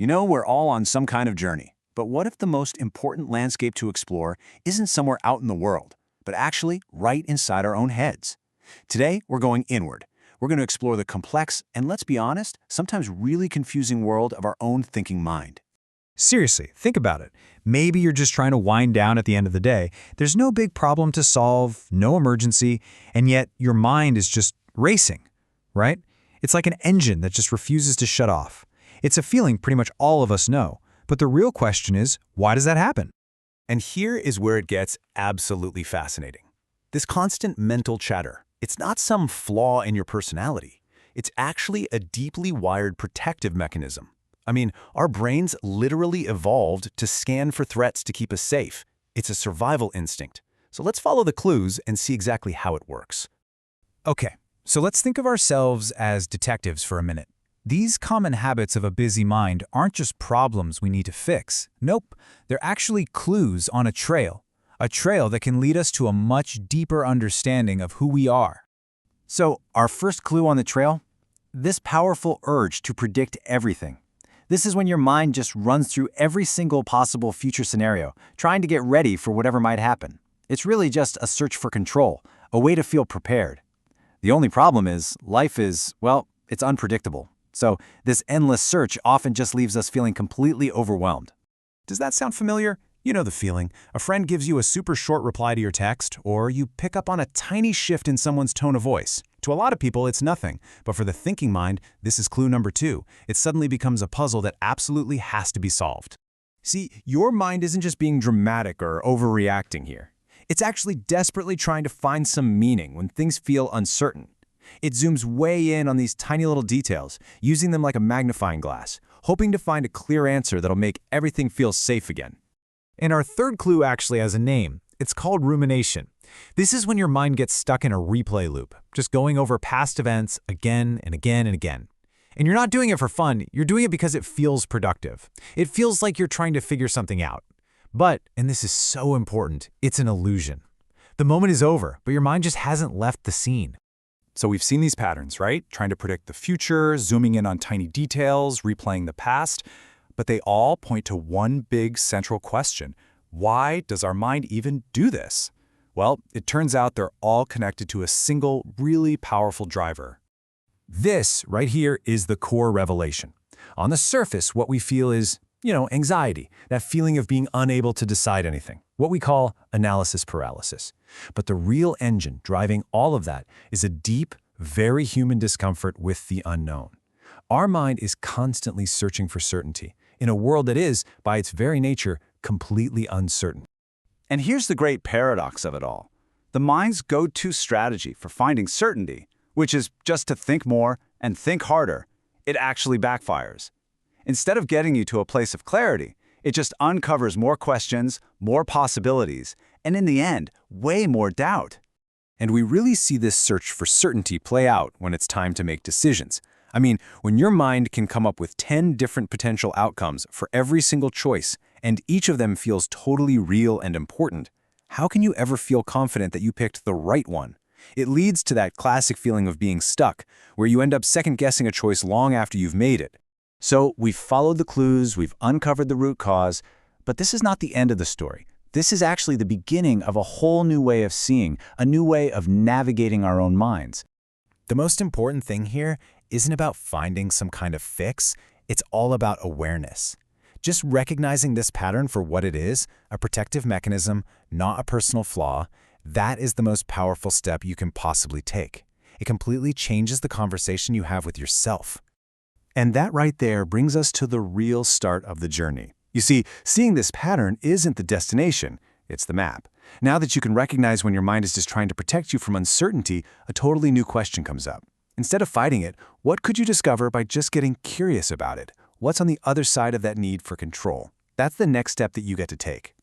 You know, we're all on some kind of journey. But what if the most important landscape to explore isn't somewhere out in the world, but actually right inside our own heads? Today, we're going inward. We're going to explore the complex and, let's be honest, sometimes really confusing world of our own thinking mind. Seriously, think about it. Maybe you're just trying to wind down at the end of the day. There's no big problem to solve, no emergency, and yet your mind is just racing, right? It's like an engine that just refuses to shut off. It's a feeling pretty much all of us know. But the real question is, why does that happen? And here is where it gets absolutely fascinating. This constant mental chatter, it's not some flaw in your personality. It's actually a deeply wired protective mechanism. I mean, our brains literally evolved to scan for threats to keep us safe. It's a survival instinct. So let's follow the clues and see exactly how it works. Okay, so let's think of ourselves as detectives for a minute. These common habits of a busy mind aren't just problems we need to fix. Nope, they're actually clues on a trail that can lead us to a much deeper understanding of who we are. So, our first clue on the trail? This powerful urge to predict everything. This is when your mind just runs through every single possible future scenario, trying to get ready for whatever might happen. It's really just a search for control, a way to feel prepared. The only problem is, life is, well, it's unpredictable. So this endless search often just leaves us feeling completely overwhelmed. Does that sound familiar? You know the feeling. A friend gives you a super short reply to your text, or you pick up on a tiny shift in someone's tone of voice. To a lot of people, it's nothing. But for the thinking mind, this is clue number 2. It suddenly becomes a puzzle that absolutely has to be solved. See, your mind isn't just being dramatic or overreacting here. It's actually desperately trying to find some meaning when things feel uncertain. It zooms way in on these tiny little details, using them like a magnifying glass, hoping to find a clear answer that'll make everything feel safe again. And our third clue actually has a name. It's called rumination. This is when your mind gets stuck in a replay loop, just going over past events again and again and again. And you're not doing it for fun, you're doing it because it feels productive. It feels like you're trying to figure something out. But, and this is so important, it's an illusion. The moment is over, but your mind just hasn't left the scene. So we've seen these patterns, right? Trying to predict the future, zooming in on tiny details, replaying the past. But they all point to one big central question. Why does our mind even do this? Well, it turns out they're all connected to a single, really powerful driver. This right here is the core revelation. On the surface, what we feel is, anxiety, that feeling of being unable to decide anything, what we call analysis paralysis. But the real engine driving all of that is a deep, very human discomfort with the unknown. Our mind is constantly searching for certainty in a world that is, by its very nature, completely uncertain. And here's the great paradox of it all. The mind's go-to strategy for finding certainty, which is just to think more and think harder, it actually backfires. Instead of getting you to a place of clarity, it just uncovers more questions, more possibilities, and in the end, way more doubt. And we really see this search for certainty play out when it's time to make decisions. I mean, when your mind can come up with 10 different potential outcomes for every single choice, and each of them feels totally real and important, how can you ever feel confident that you picked the right one? It leads to that classic feeling of being stuck, where you end up second-guessing a choice long after you've made it. So we've followed the clues, we've uncovered the root cause, but this is not the end of the story. This is actually the beginning of a whole new way of seeing, a new way of navigating our own minds. The most important thing here isn't about finding some kind of fix, it's all about awareness. Just recognizing this pattern for what it is, a protective mechanism, not a personal flaw, that is the most powerful step you can possibly take. It completely changes the conversation you have with yourself. And that right there brings us to the real start of the journey. You see, seeing this pattern isn't the destination, it's the map. Now that you can recognize when your mind is just trying to protect you from uncertainty, a totally new question comes up. Instead of fighting it, what could you discover by just getting curious about it? What's on the other side of that need for control? That's the next step that you get to take.